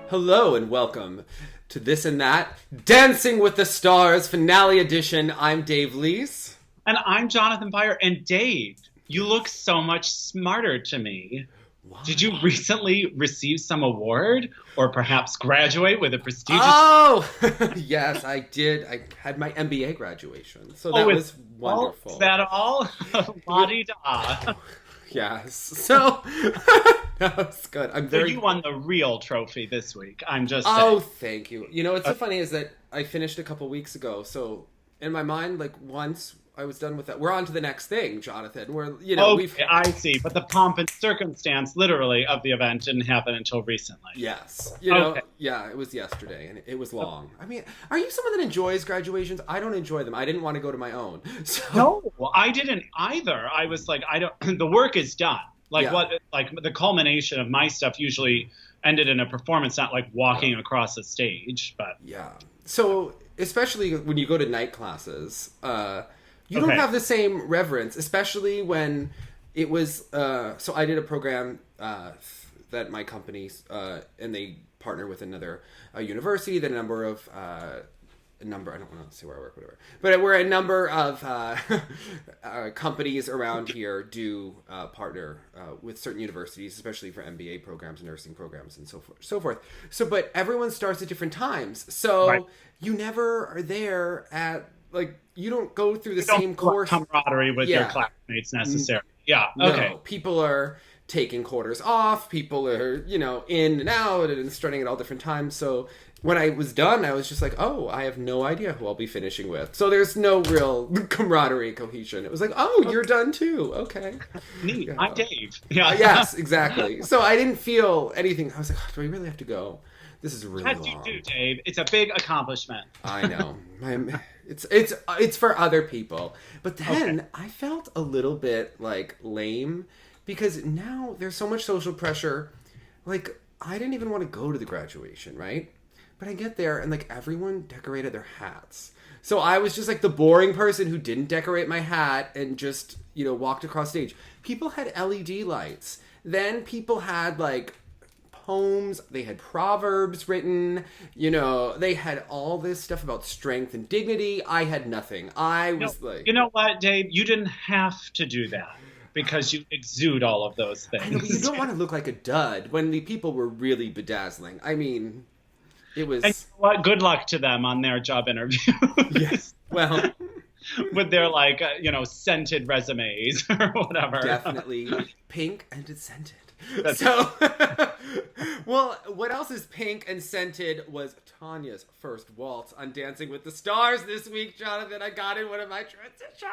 Hello and welcome to This and That Dancing with the Stars finale edition. I'm Dave Leese. And I'm Jonathan Byer. And Dave, you look so much smarter to me. Wow. Did you recently receive some award or perhaps graduate with a prestigious... Oh, yes, I did. I had my MBA graduation. So that was wonderful. Is that all? La-di-da. Yes. So that was good. So you won the real trophy this week. I'm just saying. Oh, thank you. You know, what's so funny is that I finished a couple weeks ago. So in my mind, like once I was done with that, we're on to the next thing, Jonathan. I see. But the pomp and circumstance, literally, of the event didn't happen until recently. Yes. Yeah, it was yesterday, and it was long. I mean, are you someone that enjoys graduations? I don't enjoy them. I didn't want to go to my own. So. No, I didn't either. I was like, the work is done. The culmination of my stuff usually ended in a performance, not like walking across a stage. But yeah. So, especially when you go to night classes, you don't have the same reverence, especially when it was... so I did a program that my company, and they partner with another university, that I don't want to say where I work, whatever. But we're a number of companies around here do partner with certain universities, especially for MBA programs, nursing programs, and so forth. So, but everyone starts at different times. So you never are there at... Like, you don't go through the same course. Camaraderie with your classmates necessarily. Yeah, okay. No, people are taking quarters off. People are, in and out and starting at all different times. So when I was done, I was just like, oh, I have no idea who I'll be finishing with. So there's no real camaraderie, cohesion. It was like, oh, you're done too. Okay. Neat. Yeah. I'm Dave. Yeah. Yes, exactly. So I didn't feel anything. I was like, oh, do I really have to go? This is really long. As you do, Dave. It's a big accomplishment. I know. It's for other people. But then I felt a little bit like lame because now there's so much social pressure. Like, I didn't even want to go to the graduation, right? But I get there and like everyone decorated their hats. So I was just like the boring person who didn't decorate my hat and just, walked across stage. People had LED lights. Then people had like poems, they had proverbs written, they had all this stuff about strength and dignity. I had nothing. I was like... You know what, Dave? You didn't have to do that because you exude all of those things. I know, but you don't want to look like a dud when the people were really bedazzling. I mean, it was... And you know what? Good luck to them on their job interview. Yes, well... With their, scented resumes or whatever. Definitely pink and it's scented. So, well, what else is pink and scented was Tanya's first waltz on Dancing with the Stars this week, Jonathan. I got in one of my transitions.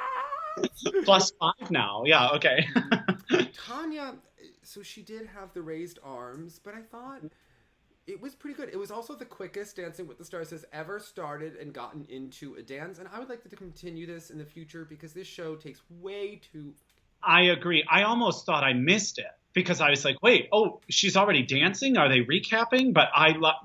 +5 now. Yeah, okay. Tanya, so she did have the raised arms, but I thought it was pretty good. It was also the quickest Dancing with the Stars has ever started and gotten into a dance. And I would like to continue this in the future because this show takes way too... I agree. I almost thought I missed it. Because I was like, wait, she's already dancing? Are they recapping? But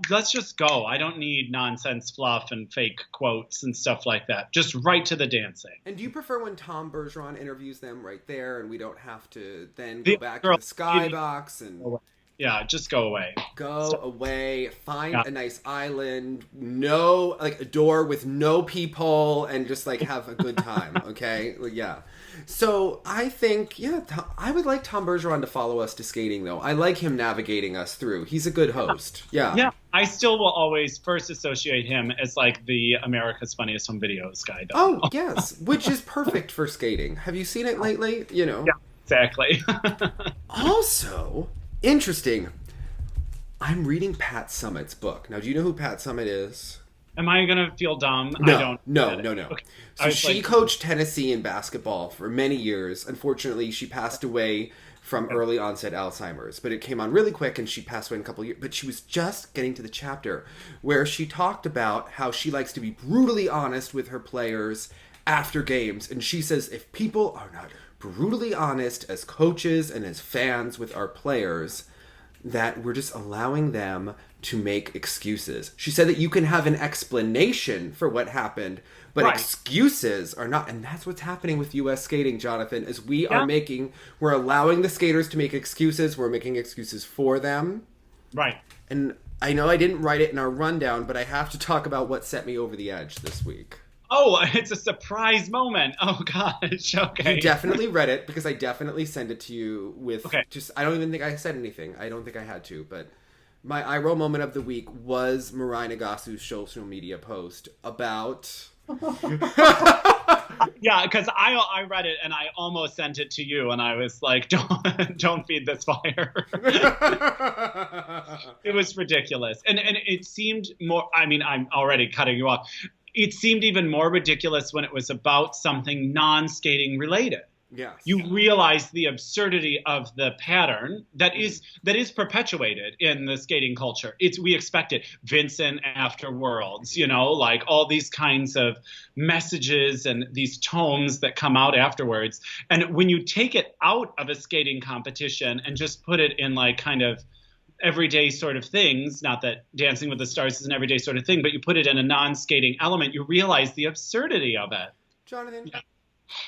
let's just go. I don't need nonsense fluff and fake quotes and stuff like that. Just right to the dancing. And do you prefer when Tom Bergeron interviews them right there and we don't have to then go back to the skybox and... Yeah, just go away. Go away. Find a nice island. A door with no peephole and just have a good time. Okay? Yeah. So I think, I would like Tom Bergeron to follow us to skating, though. I like him navigating us through. He's a good host. Yeah. Yeah. I still will always first associate him as the America's Funniest Home Videos guy. Though. Oh, yes. Which is perfect for skating. Have you seen it lately? Yeah, exactly. Also... Interesting. I'm reading Pat Summitt's book. Now, do you know who Pat Summitt is? Am I going to feel dumb? No, I don't. No. Okay. So she coached Tennessee in basketball for many years. Unfortunately, she passed away from early onset Alzheimer's. But it came on really quick and she passed away in a couple of years. But she was just getting to the chapter where she talked about how she likes to be brutally honest with her players after games. And she says if people are not brutally honest as coaches and as fans with our players, that we're just allowing them to make excuses. She said that you can have an explanation for what happened, but excuses are not. And that's what's happening with U.S. skating, Jonathan, is we're allowing the skaters to make excuses. We're making excuses for them. Right. And I know I didn't write it in our rundown, but I have to talk about what set me over the edge this week. Oh, it's a surprise moment. Oh gosh. Okay. You definitely read it because I definitely sent it to you with Okay. I don't even think I said anything. I don't think I had to, but my eye roll moment of the week was Mirai Nagasu's social media post about Yeah, because I read it and I almost sent it to you, and I was like, don't feed this fire. It was ridiculous, and it seemed more. I mean, I'm already cutting you off. It seemed even more ridiculous when it was about something non-skating related. Yes. You realize the absurdity of the pattern that is perpetuated in the skating culture. We expect it. Vincent after Worlds, like all these kinds of messages and these tomes that come out afterwards. And when you take it out of a skating competition and just put it in like kind of everyday sort of things, not that Dancing with the Stars is an everyday sort of thing, but you put it in a non-skating element, you realize the absurdity of it. Jonathan, can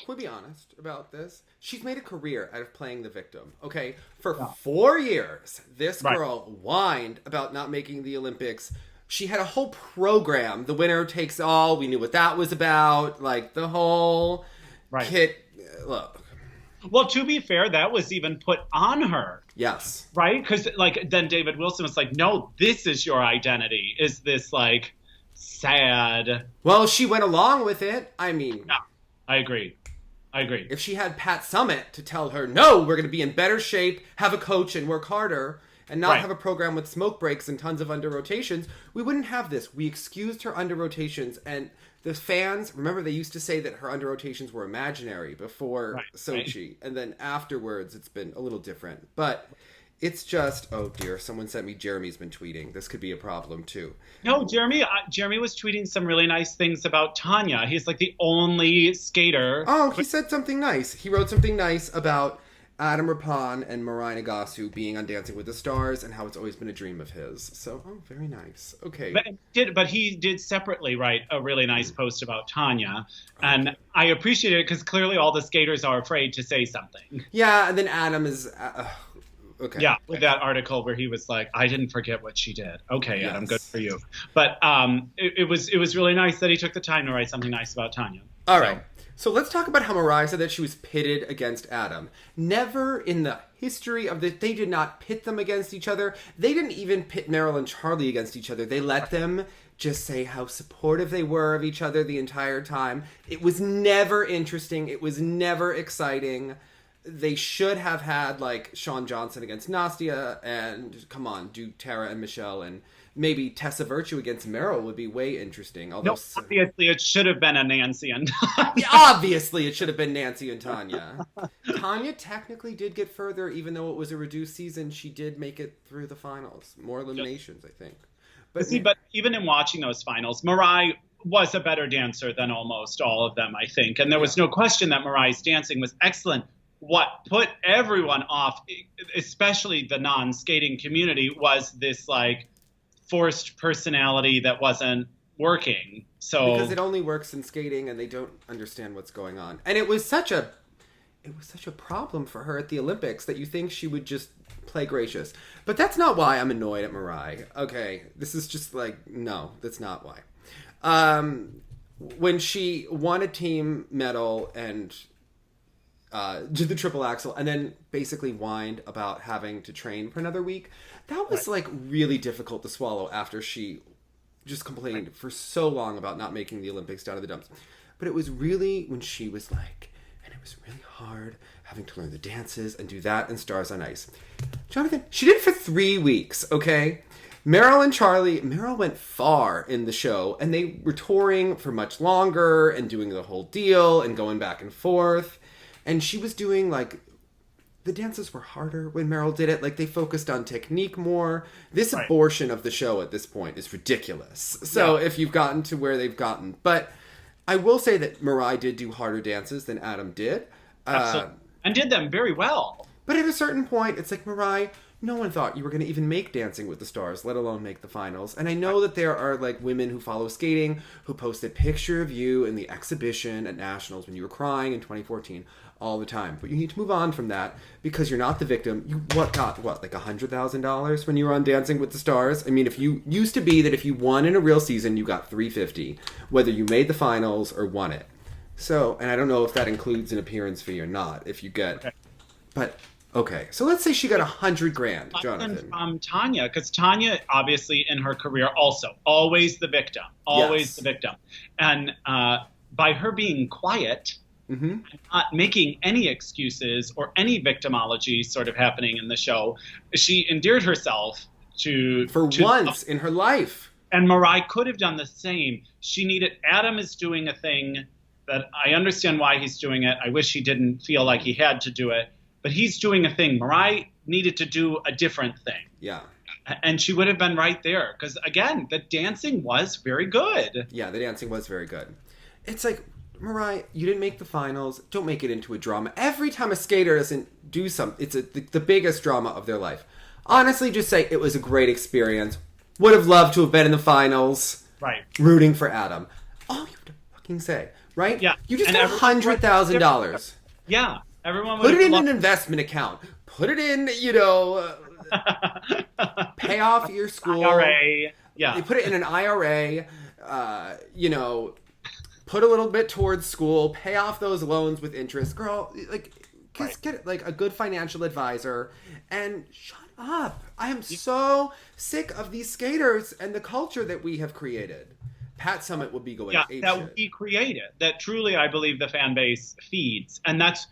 we be honest about this? She's made a career out of playing the victim, okay? For 4 years, this girl whined about not making the Olympics. She had a whole program, The Winner Takes All. We knew what that was about. Like, the whole kit. Look. Well, to be fair, that was even put on her. Yes. Right? Because, like, then David Wilson was like, no, this is your identity. Is this, like, sad? Well, she went along with it. I mean... Yeah. I agree. If she had Pat Summitt to tell her, no, we're going to be in better shape, have a coach, and work harder, and not have a program with smoke breaks and tons of under rotations, we wouldn't have this. We excused her under rotations, and the fans, remember they used to say that her under rotations were imaginary before Sochi, and then afterwards it's been a little different. But it's just, oh dear, someone sent me Jeremy's been tweeting. This could be a problem too. No, Jeremy was tweeting some really nice things about Tanya. He's like the only skater. Oh, he said something nice. He wrote something nice about Adam Rippon and Mirai Nagasu being on Dancing with the Stars and how it's always been a dream of his. So, oh, very nice. Okay. But he did separately write a really nice post about Tanya. And I appreciate it because clearly all the skaters are afraid to say something. Yeah, and then Adam is... okay. Yeah, with that article where he was like, I didn't forget what she did. Okay, yes. Adam, good for you. But it was really nice that he took the time to write something nice about Tanya. All right. So let's talk about how Mirai said that she was pitted against Adam. Never in the history of this, they did not pit them against each other. They didn't even pit Meryl and Charlie against each other. They let them just say how supportive they were of each other the entire time. It was never interesting. It was never exciting. They should have had, like, Shawn Johnson against Nastia, and, come on, do Tara and Michelle, and maybe Tessa Virtue against Meryl would be way interesting. Although, no, obviously it should have been a Nancy and Tanya. Obviously it should have been Nancy and Tanya. Tanya technically did get further, even though it was a reduced season. She did make it through the finals. More eliminations, I think. But even in watching those finals, Mirai was a better dancer than almost all of them, I think. And there was no question that Mirai's dancing was excellent. What put everyone off, especially the non-skating community, was this like forced personality that wasn't working. So because it only works in skating, and they don't understand what's going on. And it was such a problem for her at the Olympics that you think she would just play gracious. But that's not why I'm annoyed at Mirai. Okay, this is just like, no, that's not why. When she won a team medal and did the triple axel and then basically whined about having to train for another week, that was like really difficult to swallow after she just complained for so long about not making the Olympics down to the dumps. But it was really when she was like, and it was really hard having to learn the dances and do that and Stars on Ice. Jonathan, she did it for 3 weeks, okay? Meryl went far in the show, and they were touring for much longer and doing the whole deal and going back and forth. And she was doing, like, the dances were harder when Meryl did it. Like, they focused on technique more. This abortion of the show at this point is ridiculous. So if you've gotten to where they've gotten. But I will say that Mirai did do harder dances than Adam did. Absolutely. And did them very well. But at a certain point, it's like, Mirai, no one thought you were going to even make Dancing with the Stars, let alone make the finals. And I know that there are like women who follow skating who post a picture of you in the exhibition at Nationals when you were crying in 2014 all the time. But you need to move on from that because you're not the victim. You got like $100,000 when you were on Dancing with the Stars? I mean, if you used to be that if you won in a real season, you got $350, whether you made the finals or won it. So, and I don't know if that includes an appearance fee or not, if you get, Okay. But okay. So let's say she got $100,000, Jonathan. From Tanya, because Tanya, obviously, in her career, also always the victim, Yes. the victim, and by her being quiet, Mm-hmm. not making any excuses or any victimology sort of happening in the show, she endeared herself to once in her life. And Mariah could have done the same. Adam is doing a thing that I understand why he's doing it. I wish he didn't feel like he had to do it, but he's doing a thing. Mariah needed to do a different thing. Yeah. And she would have been right there. Because, again, the dancing was very good. Yeah, the dancing was very good. It's like, Mariah, you didn't make the finals. Don't make it into a drama. Every time a skater doesn't do something, it's the biggest drama of their life. Honestly, just say it was a great experience. Would have loved to have been in the finals. Right. Rooting for Adam. All you have to fucking say, right? Yeah. You just And got $100,000. Yeah. Everyone would Put it have in loved an investment account. Put it in, pay off your school. IRA. Yeah. You put it in an IRA. Put a little bit towards school. Pay off those loans with interest. Girl, just get like a good financial advisor and shut up. I am so sick of these skaters and the culture that we have created. Pat Summitt would be going apeshit. That we created, that truly I believe the fan base feeds, and that's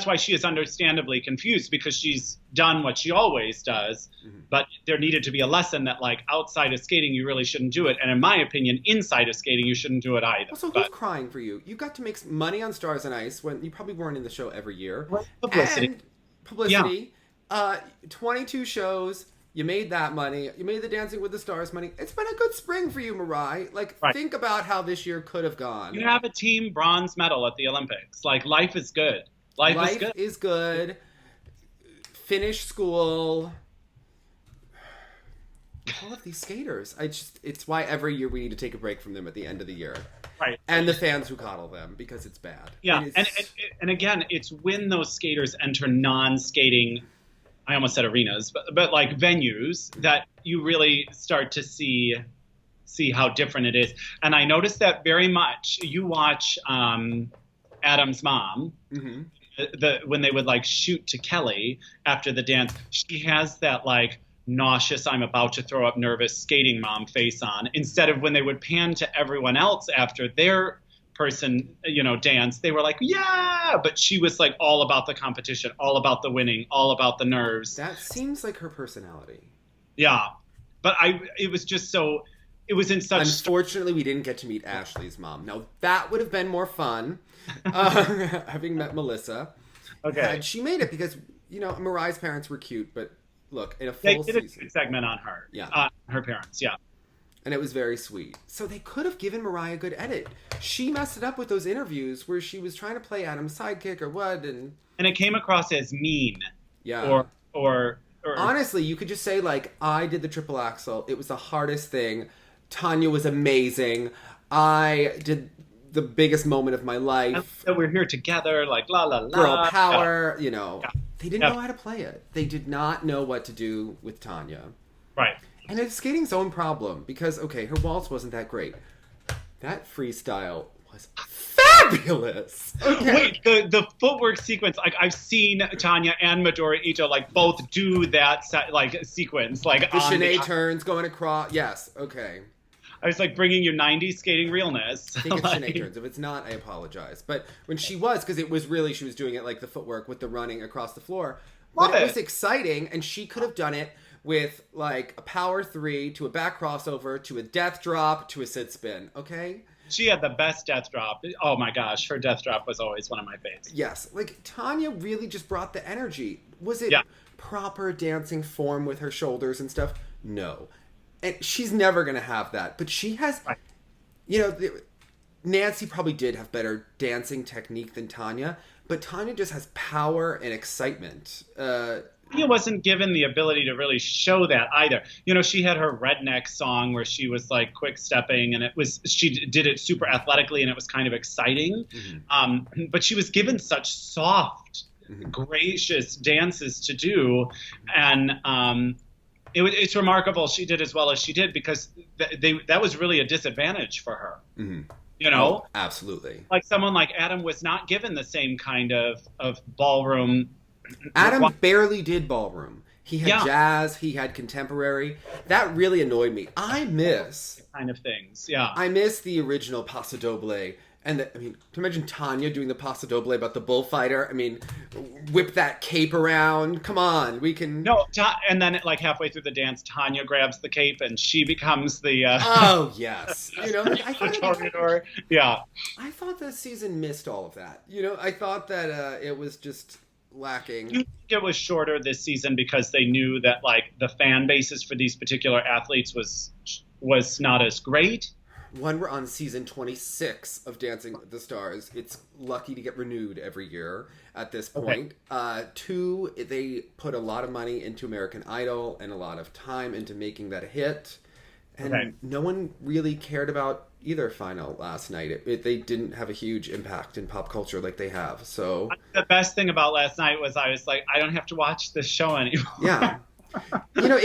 why she is understandably confused, because she's done what she always does. Mm-hmm. But there needed to be a lesson that, like, outside of skating you really shouldn't do it, and in my opinion inside of skating you shouldn't do it either. Also, who's crying for you? You got to make money on Stars on Ice when you probably weren't in the show every year. Publicity. Yeah. 22 shows. You made that money. You made the Dancing with the Stars money. It's been a good spring for you, Mariah. Think about how this year could have gone. You have a team bronze medal at the Olympics. Like, life is good. Life is good. Finish school. All of these skaters. It's why every year we need to take a break from them at the end of the year. Right. And the fans who coddle them, because it's bad. Yeah. And again, it's when those skaters enter non-skating, I almost said arenas, but like venues, that you really start to see how different it is. And I noticed that very much. You watch Adam's mom, mm-hmm. When they would like shoot to Kelly after the dance, she has that like nauseous, I'm about to throw up, nervous skating mom face on, instead of when they would pan to everyone else after their person, dance, they were like, yeah, but she was like all about the competition, all about the winning, all about the nerves. That seems like her personality. Yeah, but it was in such. Unfortunately, we didn't get to meet Ashley's mom. Now that would have been more fun, having met Melissa. Okay, had she made it, because Mariah's parents were cute, but look, in a full they did season, a segment on her, her parents, yeah. And it was very sweet. So they could have given Mariah a good edit. She messed it up with those interviews where she was trying to play Adam's sidekick or what, and it came across as mean. Yeah. Or honestly, you could just say, like, I did the triple axel. It was the hardest thing. Tanya was amazing. I did the biggest moment of my life. So we're here together, like la la la. Girl power, Yeah. They didn't know how to play it. They did not know what to do with Tanya. Right. And it's skating's own problem, because, okay, her waltz wasn't that great. That freestyle was fabulous. Okay. Wait, the footwork sequence, like, I've seen Tanya and Midori Ito, like, both do that, sequence. Like, the Shanae turns going across. Yes, okay. I was, like, bringing you 90s skating realness. I think it's Shanae turns. If it's not, I apologize. But when she was, because it was really, she was doing it like the footwork with the running across the floor. But it was exciting, and she could have done it with, like, a power 3 to a back crossover to a death drop to a sit spin, okay? She had the best death drop. Oh, my gosh. Her death drop was always one of my faves. Yes. Like, Tanya really just brought the energy. Was it proper dancing form with her shoulders and stuff? No. And she's never going to have that. But she has... Right. Nancy probably did have better dancing technique than Tanya, but Tanya just has power and excitement. Tanya wasn't given the ability to really show that either. You know, she had her redneck song where she was like quick stepping, and she did it super athletically, and it was kind of exciting. But she was given such soft, gracious dances to do, and it's remarkable she did as well as she did, because that was really a disadvantage for her. You know, absolutely. Like someone like Adam was not given the same kind of ballroom. Adam barely did ballroom. He had jazz, he had contemporary. That really annoyed me. I miss kind of things. Yeah. I miss the original Paso Doble. And I mean, to imagine Tanya doing the Paso Doble about the bullfighter. I mean, whip that cape around. Come on, we can. No, and then like halfway through the dance, Tanya grabs the cape and she becomes the. Oh yes, you know, I thought this season missed all of that. You know, I thought that it was just lacking. You think it was shorter this season because they knew that like the fan bases for these particular athletes was not as great? One, we're on season 26 of Dancing with the Stars. It's lucky to get renewed every year at this point. Two, they put a lot of money into American Idol and a lot of time into making that a hit. And no one really cared about either final last night. They didn't have a huge impact in pop culture like they have. So the best thing about last night was I was like, I don't have to watch this show anymore. Yeah. You know,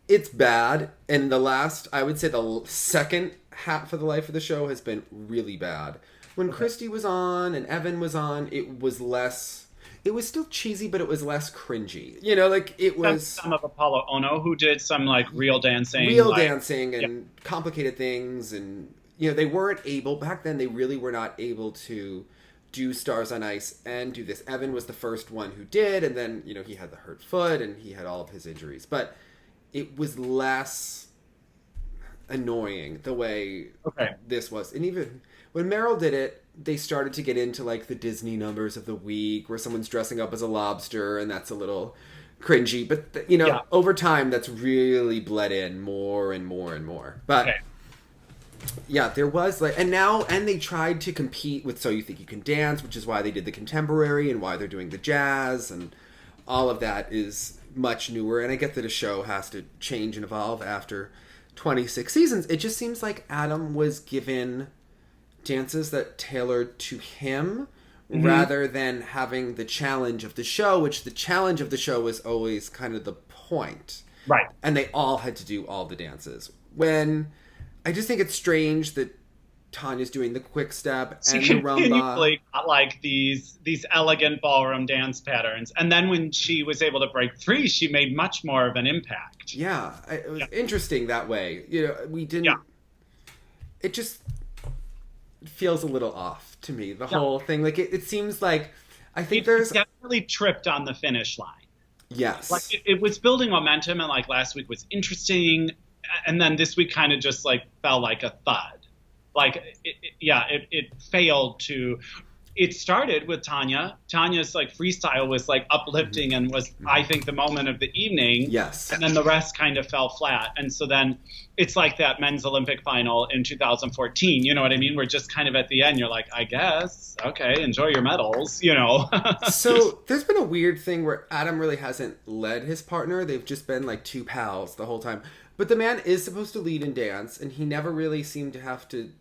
it's bad. And I would say the second half of the life of the show has been really bad. When Christy was on and Evan was on, it was still cheesy, but it was less cringy. You know, like it was some of Apollo Ono, who did some like real dancing and complicated things, and you know, they weren't able back then. They really were not able to do Stars on Ice and do this. Evan was the first one who did, and then you know he had the hurt foot and he had all of his injuries, but it was less annoying the way this was. And even when Meryl did it, they started to get into like the Disney numbers of the week where someone's dressing up as a lobster and that's a little cringy, but you know, over time that's really bled in more and more and more. But yeah, there was like, and they tried to compete with So You Think You Can Dance, which is why they did the contemporary and why they're doing the jazz, and all of that is much newer. And I get that a show has to change and evolve after 26 seasons. It just seems like Adam was given dances that tailored to him rather than having the challenge of the show, which the challenge of the show was always kind of the point. Right. And they all had to do all the dances. When I just think it's strange that Tanya's doing the quick step and the rumba. Like these elegant ballroom dance patterns. And then when she was able to break free, she made much more of an impact. Yeah. It was interesting that way. You know, we didn't... Yeah. It just feels a little off to me, the whole thing. Like, it seems like... I think there's... definitely tripped on the finish line. Yes. Like, it was building momentum, and, like, last week was interesting, and then this week kind of just, like, fell like a thud. Like, it failed to... It started with Tanya. Tanya's, like, freestyle was, like, uplifting and was, I think, the moment of the evening. Yes. And then the rest kind of fell flat. And so then it's like that men's Olympic final in 2014. You know what I mean? We're just kind of at the end. You're like, I guess. Okay, enjoy your medals, you know. So there's been a weird thing where Adam really hasn't led his partner. They've just been, like, two pals the whole time. But the man is supposed to lead and dance, and he never really seemed to have to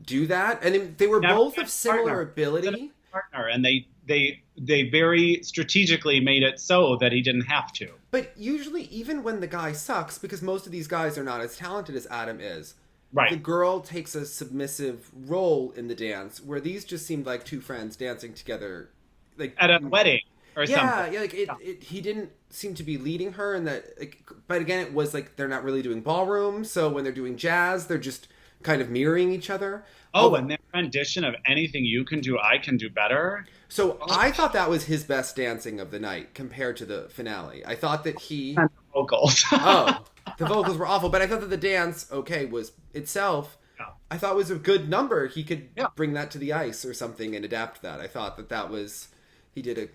do that. And they were both of similar ability. Partner, and they very strategically made it so that he didn't have to. But usually, even when the guy sucks, because most of these guys are not as talented as Adam is, right, the girl takes a submissive role in the dance, where these just seemed like two friends dancing together, like at a wedding or something. Yeah, like he didn't seem to be leading her, and that. Like, but again, it was like they're not really doing ballroom, so when they're doing jazz, they're just kind of mirroring each other. Oh, and their rendition of Anything You Can Do, I Can Do Better. So I thought that was his best dancing of the night compared to the finale. I thought that he... And the vocals. The vocals were awful, but I thought that the dance, was itself... Yeah. I thought was a good number. He could bring that to the ice or something and adapt that. I thought that was... He did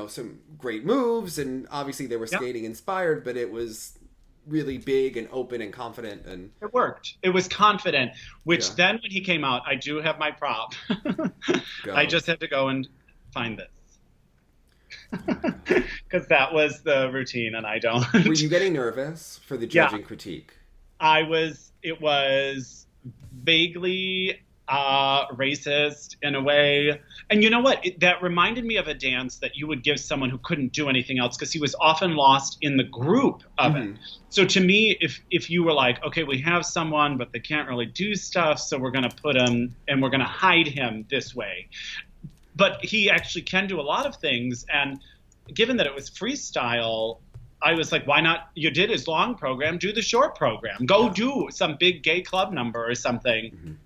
some great moves, and obviously they were skating inspired, but it was really big and open and confident, and it worked. It was confident, which then when he came out, I do have my prop. I just had to go and find this. because that was the routine, and I don't. Were you getting nervous for the Yeah, judging critique? I was. It was vaguely racist in a way, and you know what? That reminded me of a dance that you would give someone who couldn't do anything else because he was often lost in the group of it. So to me, if you were like, okay, we have someone, but they can't really do stuff, so we're going to put him and we're going to hide him this way. But he actually can do a lot of things, and given that it was freestyle, I was like, why not? You did his long program, do the short program. Go do some big gay club number or something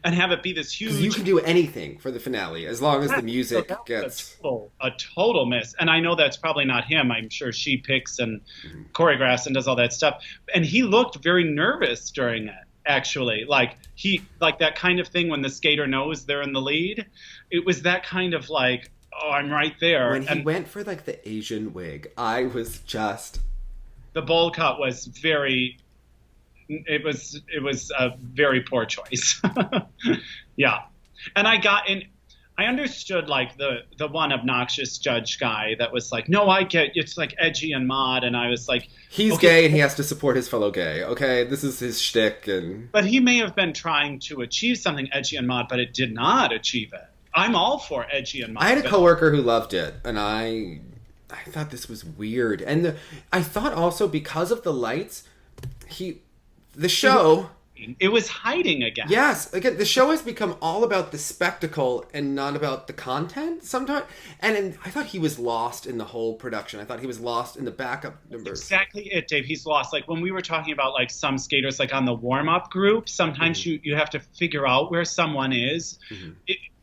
and have it be this huge. Because you can do anything for the finale as long as the music gets a total miss. And I know that's probably not him. I'm sure she picks and choreographs and does all that stuff. And he looked very nervous during it, actually. Like that kind of thing when the skater knows they're in the lead. It was that kind of like, oh, I'm right there. When he went for like the Asian wig, I was just. The bowl cut was very. It was a very poor choice. Yeah, and I understood like the one obnoxious judge guy that was like, no, I get it's like edgy and mod, and I was like, he's gay and he has to support his fellow gay. Okay, this is his shtick, but he may have been trying to achieve something edgy and mod, but it did not achieve it. I'm all for edgy and mod. I had a coworker who loved it, and I thought this was weird, and I thought also because of the lights, the show. It was hiding again. Yes, again, the show has become all about the spectacle and not about the content sometimes. And I thought he was lost in the whole production. I thought he was lost in the backup numbers. Exactly it, Dave. He's lost. Like when we were talking about like some skaters, like on the warm-up group, sometimes you have to figure out where someone is.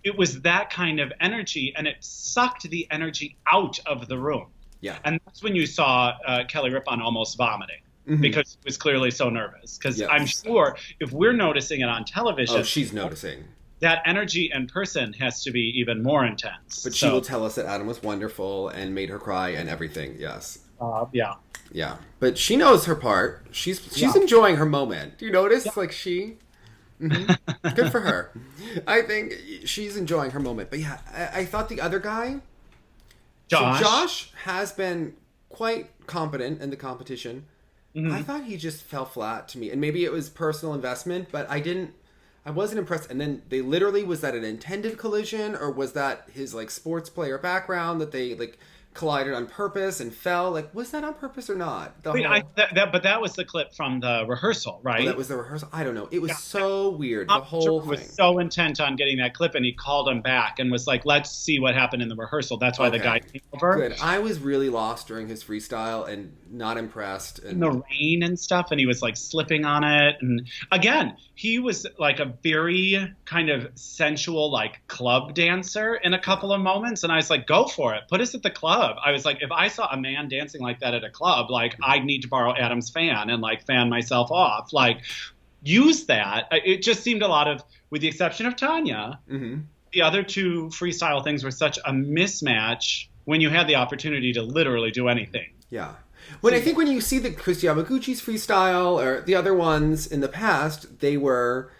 It was that kind of energy, and it sucked the energy out of the room. Yeah. And that's when you saw Kelly Rippon almost vomiting. Because he was clearly so nervous. Because I'm sure if we're noticing it on television... Oh, she's noticing. That energy in person has to be even more intense. But she will tell us that Adam was wonderful and made her cry and everything, yes. Yeah. Yeah. But she knows her part. She's enjoying her moment. Do you notice? Yeah. Like she... Good for her. I think she's enjoying her moment. But yeah, I thought the other guy... Josh has been quite competent in the competition. I thought he just fell flat to me, and maybe it was personal investment, but I wasn't impressed. And then was that an intended collision, or was that his like sports player background that they like collided on purpose and fell? Like, was that on purpose or not? But that was the clip from the rehearsal, right? Oh, that was the rehearsal. I don't know. It was so weird. The whole thing was so intent on getting that clip, and he called him back and was like, "Let's see what happened in the rehearsal." That's why the guy came over. Good. I was really lost during his freestyle and not impressed. In the rain and stuff, and he was like slipping on it. And again, he was like a very kind of sensual, like club dancer in a couple of moments. And I was like, "Go for it! Put us at the club." I was like, if I saw a man dancing like that at a club, like I'd need to borrow Adam's fan and like fan myself off. Like, use that. It just seemed a lot of, with the exception of Tanya, the other two freestyle things were such a mismatch when you had the opportunity to literally do anything. Yeah. I think when you see the Chris Yamaguchi's freestyle or the other ones in the past, they were,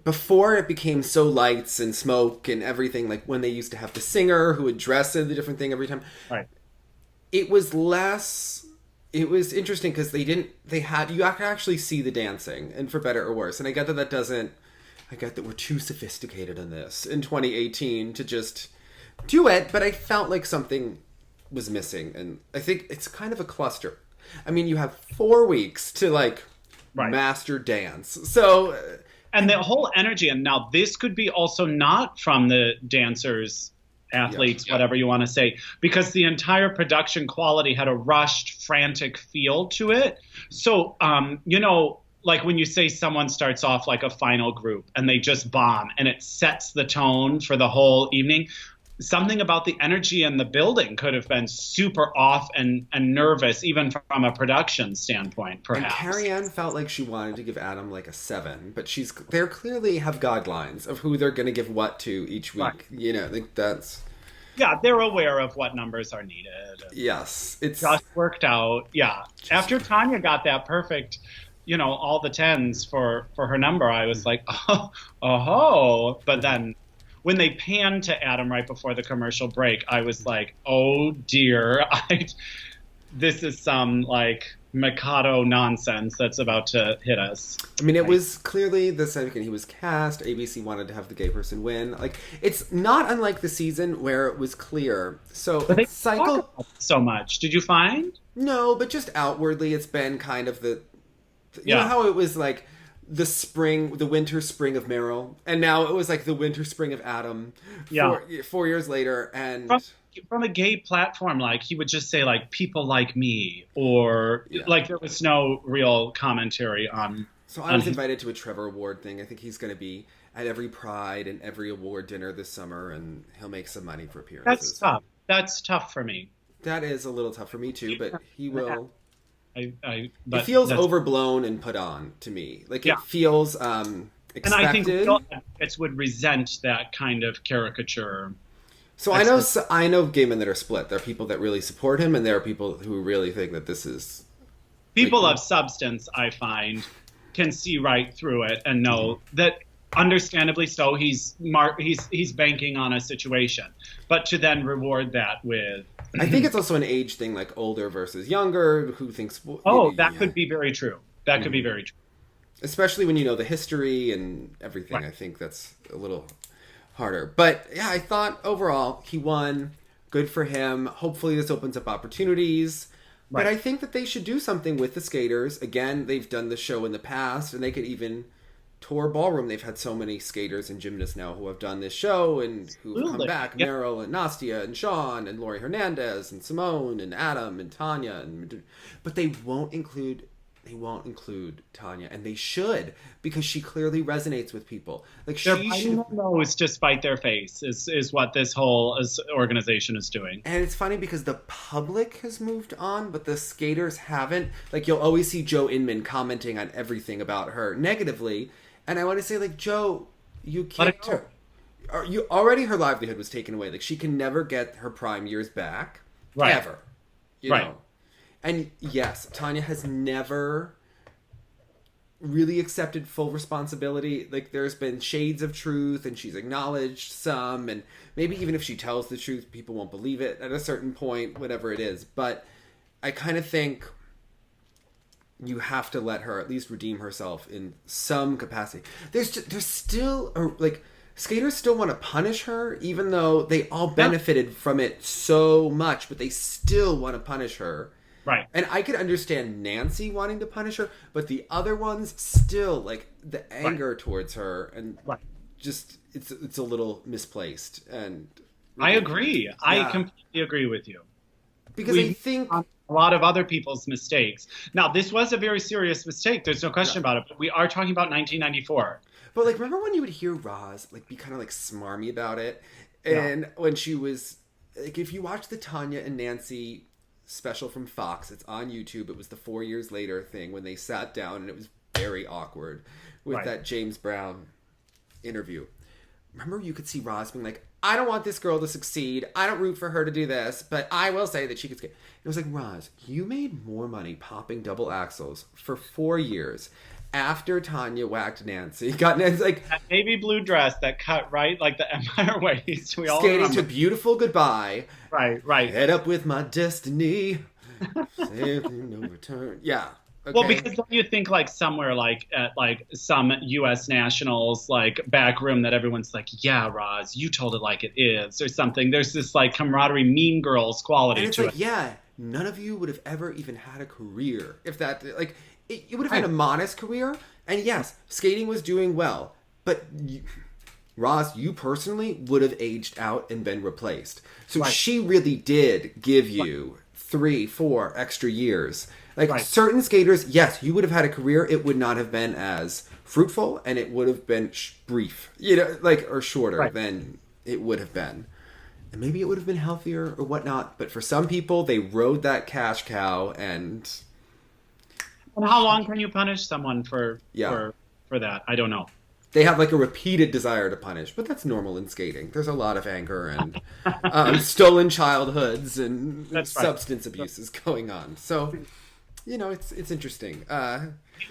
before it became so lights and smoke and everything, like when they used to have the singer who would dress in the different thing every time. Right. It was less, it was interesting because you could actually see the dancing, and for better or worse. And I get that we're too sophisticated in this in 2018 to just do it, but I felt like something was missing, and I think it's kind of a cluster. I mean, you have 4 weeks to like master dance, so and the whole energy. And now this could be also not from the dancers, athletes, whatever you want to say, because the entire production quality had a rushed, frantic feel to it. So, like when you say someone starts off like a final group and they just bomb and it sets the tone for the whole evening. Something about the energy in the building could have been super off and nervous, even from a production standpoint, perhaps. And Carrie-Anne felt like she wanted to give Adam like a 7, but they clearly have guidelines of who they're going to give what to each week. Right. I think that's... Yeah, they're aware of what numbers are needed. Yes. It's just worked out. Yeah. After Tanya got that perfect, all the 10s for her number, I was like, oh. But then... when they panned to Adam right before the commercial break, I was like, oh dear, this is some like Mikado nonsense that's about to hit us. I mean, it was clearly the second he was cast, ABC wanted to have the gay person win. Like, it's not unlike the season where it was clear. So, but they talk about it so much. Did you find? No, but just outwardly, it's been kind of you know how it was like the winter spring of Meryl, and now it was like the winter spring of Adam. 4 years later, and from a gay platform, like he would just say like people like me, or like there was no real commentary on. So I was invited to a Trevor Award thing. I think he's going to be at every Pride and every award dinner this summer, and he'll make some money for appearances. That's tough. That's tough for me. That is a little tough for me too, but he will. It feels overblown and put on to me. Like it feels expected. And I think it would resent that kind of caricature. So I know gay men that are split. There are people that really support him, and there are people who really think that this is people of substance. I find can see right through it and know that, understandably so, he's banking on a situation, but to then reward that with. I think it's also an age thing, like older versus younger. Who thinks? That could be very true. That could be very true. Especially when you know the history and everything. Right. I think that's a little harder. But yeah, I thought overall he won. Good for him. Hopefully this opens up opportunities. Right. But I think that they should do something with the skaters. Again, they've done the show in the past, and they could even tour ballroom. They've had so many skaters and gymnasts now who have done this show and who have come back. Yep. Meryl and Nastia and Sean and Lori Hernandez and Simone and Adam and Tanya. But they won't include Tanya, and they should, because she clearly resonates with people. Like they're biting their nose to spite their face is what this whole organization is doing. And it's funny because the public has moved on, but the skaters haven't. Like you'll always see Joe Inman commenting on everything about her negatively, and I want to say, like, Joe, you kicked her. Her livelihood was taken away. Like she can never get her prime years back, ever. You know. And yes, Tanya has never really accepted full responsibility. Like there's been shades of truth, and she's acknowledged some, and maybe even if she tells the truth, people won't believe it at a certain point, whatever it is. But I kind of think you have to let her at least redeem herself in some capacity. There's still skaters still want to punish her, even though they all benefited from it so much, but they still want to punish her. Right. And I could understand Nancy wanting to punish her, but the other ones still, like, the anger towards her, and just, it's a little misplaced. And I agree. Yeah. I completely agree with you. Because I think a lot of other people's mistakes. Now, this was a very serious mistake. There's no question about it. But we are talking about 1994. But, like, remember when you would hear Roz, like, be kind of, like, smarmy about it? And when she was, like, if you watch the Tanya and Nancy special from Fox, it's on YouTube. It was the 4 years later thing when they sat down, and it was very awkward with that James Brown interview. Remember, you could see Roz being like, I don't want this girl to succeed. I don't root for her to do this, but I will say that she could skate. It was like, Roz, you made more money popping double axles for 4 years after Tanya whacked Nancy. Got Nancy like that navy blue dress that cut right like the Empire waist. We all skating remember. To Beautiful Goodbye. Right. Head up with my destiny. No return. Yeah. Okay. Well, because don't you think like somewhere like at like some U.S. Nationals like back room that everyone's like, yeah, Roz, you told it like it is or something. There's this like camaraderie, Mean Girls quality and it's to like, it. Yeah, none of you would have ever even had a career if that like you would have had a modest career. And yes, skating was doing well, but Roz, you personally would have aged out and been replaced. So she really did give you 3-4 extra years. Like certain skaters, yes, you would have had a career. It would not have been as fruitful, and it would have been brief, or shorter than it would have been. And maybe it would have been healthier or whatnot. But for some people, they rode that cash cow, and how long can you punish someone for that? I don't know. They have like a repeated desire to punish, but that's normal in skating. There's a lot of anger and stolen childhoods and substance abuses going on. So, it's interesting.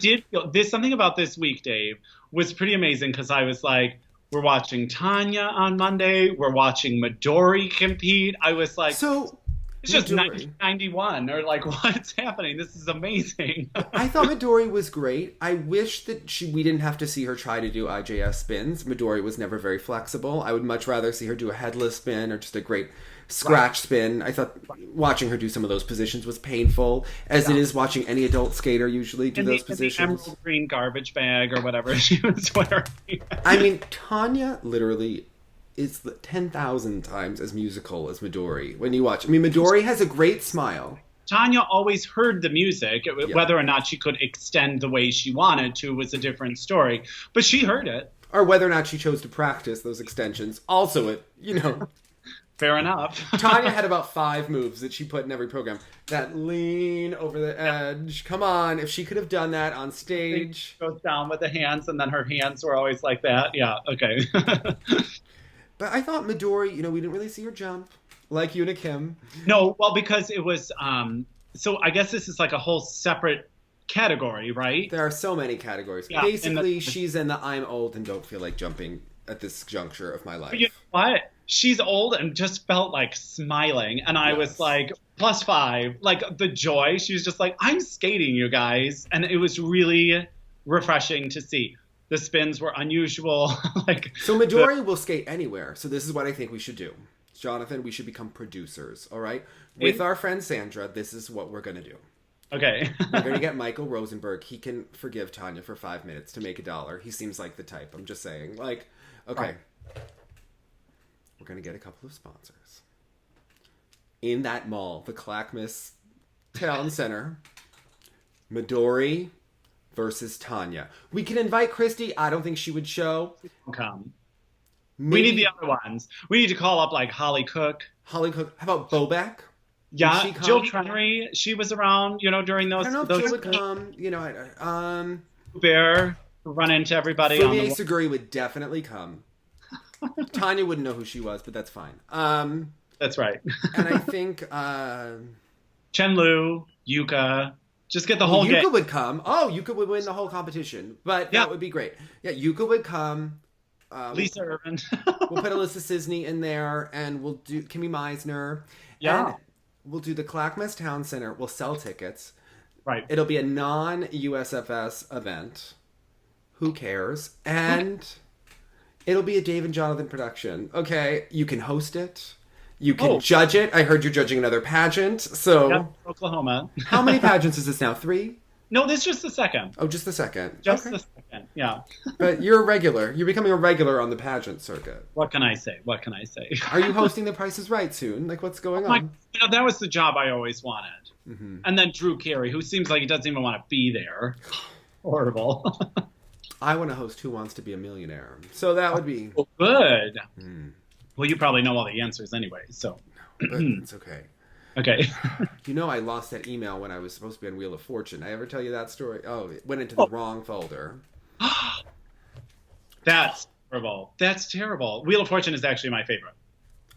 There's something about this week, Dave, was pretty amazing because I was like, We're watching Tanya on Monday. We're watching Midori compete. I was like, So it's just Midori. 1991, or like, what's happening? This is amazing. I thought Midori was great. I wish that we didn't have to see her try to do IJS spins. Midori was never very flexible. I would much rather see her do a headless spin or just a great scratch spin. I thought watching her do some of those positions was painful, as it is watching any adult skater usually do those positions. The emerald green garbage bag or whatever she was wearing. I mean, Tanya literally is 10,000 times as musical as Midori when you watch. I mean, Midori has a great smile. Tanya always heard the music. Whether or not she could extend the way she wanted to was a different story. But she heard it. Or whether or not she chose to practice those extensions. Also, Fair enough. Tanya had about 5 moves that she put in every program. That lean over the edge. Come on, if she could have done that on stage. She goes down with the hands, and then her hands were always like that. Yeah, okay. But I thought Midori, we didn't really see her jump like Yuna Kim. No, well, because it was, so I guess this is like a whole separate category, right? There are so many categories. Yeah, basically, she's in the I'm old and don't feel like jumping at this juncture of my life. But you know what? She's old and just felt like smiling. And I was like, +5. Like, the joy. She was just like, I'm skating, you guys. And it was really refreshing to see. The spins were unusual. So Midori will skate anywhere. So this is what I think we should do. Jonathan, we should become producers, all right? With our friend Sandra, this is what we're going to do. Okay. We're going to get Michael Rosenberg. He can forgive Tanya for 5 minutes to make $1. He seems like the type. I'm just saying. Okay. Right. We're going to get a couple of sponsors. In that mall, the Clackamas Town Center, Midori versus Tanya. We can invite Christy. I don't think she would show. Come. Maybe. We need the other ones. We need to call up like Holly Cook. How about Bobek? Yeah, Jill Trenery. She was around, during those. I don't know if Jill would come. Bear run into everybody. Fumie Seguri would definitely come. Tanya wouldn't know who she was, but that's fine. That's right. And I think Chen Lu, Yuka. Just get the whole game. Yuka would come. Oh, Yuka would win the whole competition. But that would be great. Yeah, Yuka would come. Lisa Irvin. We'll put Alyssa Cisney in there, and we'll do Kimmy Meisner. Yeah. And we'll do the Clackamas Town Center. We'll sell tickets. Right. It'll be a non-USFS event. Who cares? And it'll be a Dave and Jonathan production. Okay, you can host it. You can judge it. I heard you're judging another pageant. So Oklahoma. How many pageants is this now? 3? No, this is just the second. Oh, just the second. Just the second, yeah. But you're a regular. You're becoming a regular on the pageant circuit. What can I say? Are you hosting The Price is Right soon? Like, what's going on? That was the job I always wanted. Mm-hmm. And then Drew Carey, who seems like he doesn't even want to be there. Horrible. I want to host Who Wants to Be a Millionaire. So that would be... Oh, good. Well, you probably know all the answers anyway, so... No, but it's okay. Okay. I lost that email when I was supposed to be on Wheel of Fortune. I ever tell you that story? Oh, it went into the wrong folder. That's terrible. That's terrible. Wheel of Fortune is actually my favorite.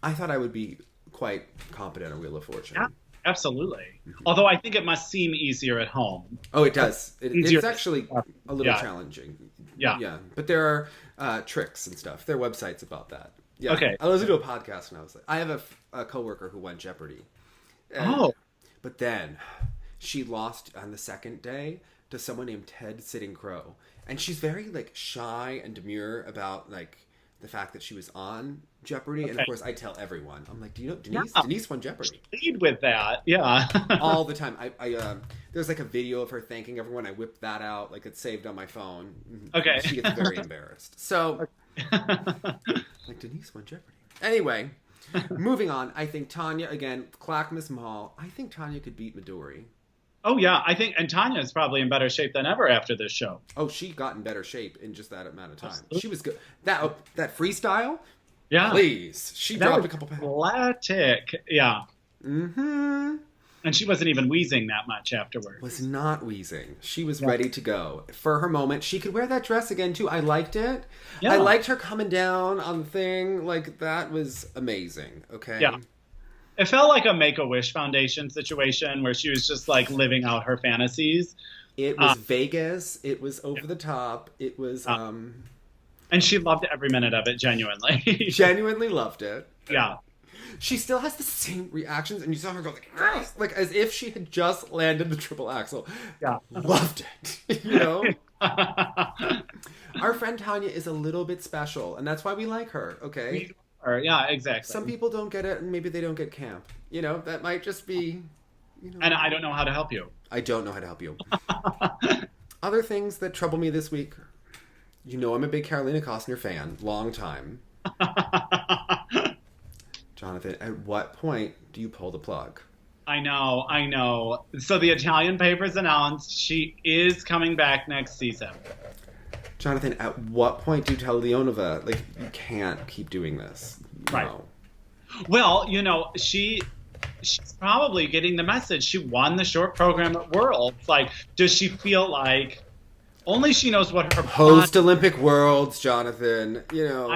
I thought I would be quite competent on Wheel of Fortune. Yeah, absolutely. Mm-hmm. Although I think it must seem easier at home. Oh, it does. It's actually a little challenging. Yeah. Yeah. But there are tricks and stuff. There are websites about that. Yeah. Okay. I listened to a podcast and I was like, I have a coworker who won Jeopardy. But then she lost on the second day to someone named Ted Sitting Crow. And she's very shy and demure about the fact that she was on Jeopardy. Okay. And of course I tell everyone. I'm like, do you know Denise? Yeah. Denise won Jeopardy. Lead with that. Yeah. All the time. I there's a video of her thanking everyone. I whipped that out. It's saved on my phone. Okay. She gets very embarrassed. So Denise won Jeopardy. Anyway. Moving on, I think Tanya, again, Clackamas Mall, I think Tanya could beat Midori. Oh, yeah, and Tanya is probably in better shape than ever after this show. Oh, she got in better shape in just that amount of time. Absolutely. She was good. That freestyle? Yeah. Please. She dropped a couple pounds. Athletic, yeah. Mm-hmm. And she wasn't even wheezing that much afterwards. Was not wheezing. She was ready to go. For her moment, she could wear that dress again, too. I liked it. Yeah. I liked her coming down on the thing. That was amazing. Okay? Yeah. It felt like a Make-A-Wish Foundation situation where she was just, living out her fantasies. It was Vegas. It was over the top. It was, And she loved every minute of it, genuinely. Genuinely loved it. Yeah. She still has the same reactions, and you saw her go like as if she had just landed the triple axel. Yeah. Loved it. You know? Our friend Tanya is a little bit special, and that's why we like her, okay? Yeah, exactly. Some people don't get it, and maybe they don't get camp. You know, that might just be... You know, and I don't know how to help you. I don't know how to help you. Other things that trouble me this week. You know I'm a big Carolina Costner fan. Long time. Jonathan, at what point do you pull the plug? I know. So the Italian papers announced she is coming back next season. Jonathan, at what point do you tell Leonova, like, you can't keep doing this? Right. No. Well, you know, she's probably getting the message. She won the short program at Worlds. Like, does she feel like only she knows what her post-Olympic Worlds, Jonathan? You know,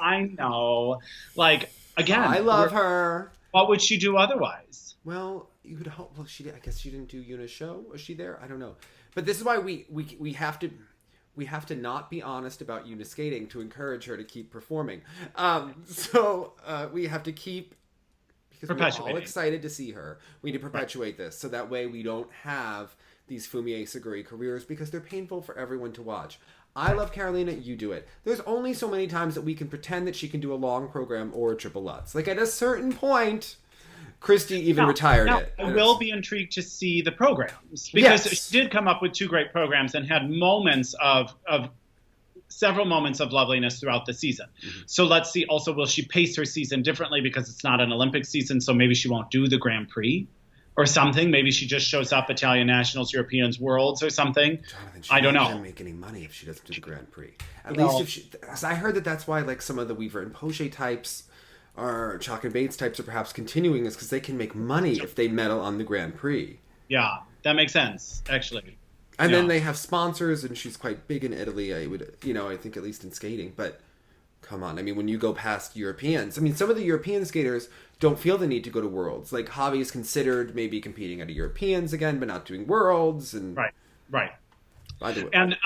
I know. Like, again, I love her. What would she do otherwise? Well, you could hope. Well, I guess she didn't do Yuna's show. Was she there? I don't know. But this is why we have to not be honest about Yuna skating to encourage her to keep performing. So we have to keep, because we're all excited to see her. We need to perpetuate this, so that way we don't have these Fumie Saguri careers, because they're painful for everyone to watch. I love Carolina, you do it. There's only so many times that we can pretend that she can do a long program or a triple Lutz. Like, at a certain point, Christy even retired it. I will be intrigued to see the programs, because she did come up with 2 great programs and had moments of several moments of loveliness throughout the season. Mm-hmm. So let's see. Also, will she pace her season differently because it's not an Olympic season? So maybe she won't do the Grand Prix or something. Maybe she just shows up Italian Nationals, Europeans, Worlds or something. Jonathan, I don't know. She doesn't make any money if she doesn't do the Grand Prix. At least if she, because I heard that's why like some of the Weaver and Poche types or Chalk and Bates types are perhaps continuing, is because they can make money if they medal on the Grand Prix. Yeah, that makes sense, actually. And then they have sponsors, and she's quite big in Italy. I think at least in skating. But come on, I mean, when you go past Europeans, I mean, some of the European skaters don't feel the need to go to Worlds. Like Javi is considered maybe competing at a Europeans again, but not doing Worlds. And right. By the way, and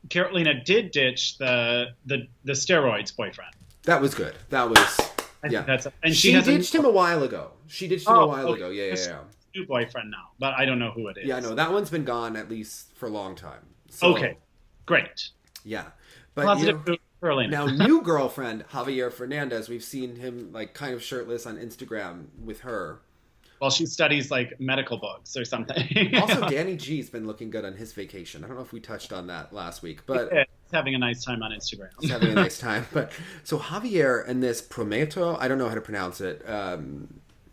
Carolina did ditch the steroids boyfriend. That was good. That was and she ditched him a while ago. Yeah. New boyfriend now, but I don't know who it is. Yeah, no, that one's been gone at least for a long time. So, okay, great. Yeah, but positive now new girlfriend Javier Fernandez. We've seen him like kind of shirtless on Instagram with her. Well, she studies like medical books or something. Also, Danny G's been looking good on his vacation. I don't know if we touched on that last week, but he's having a nice time on Instagram. He's having a nice time. But so Javier and this Prometo, I don't know how to pronounce it.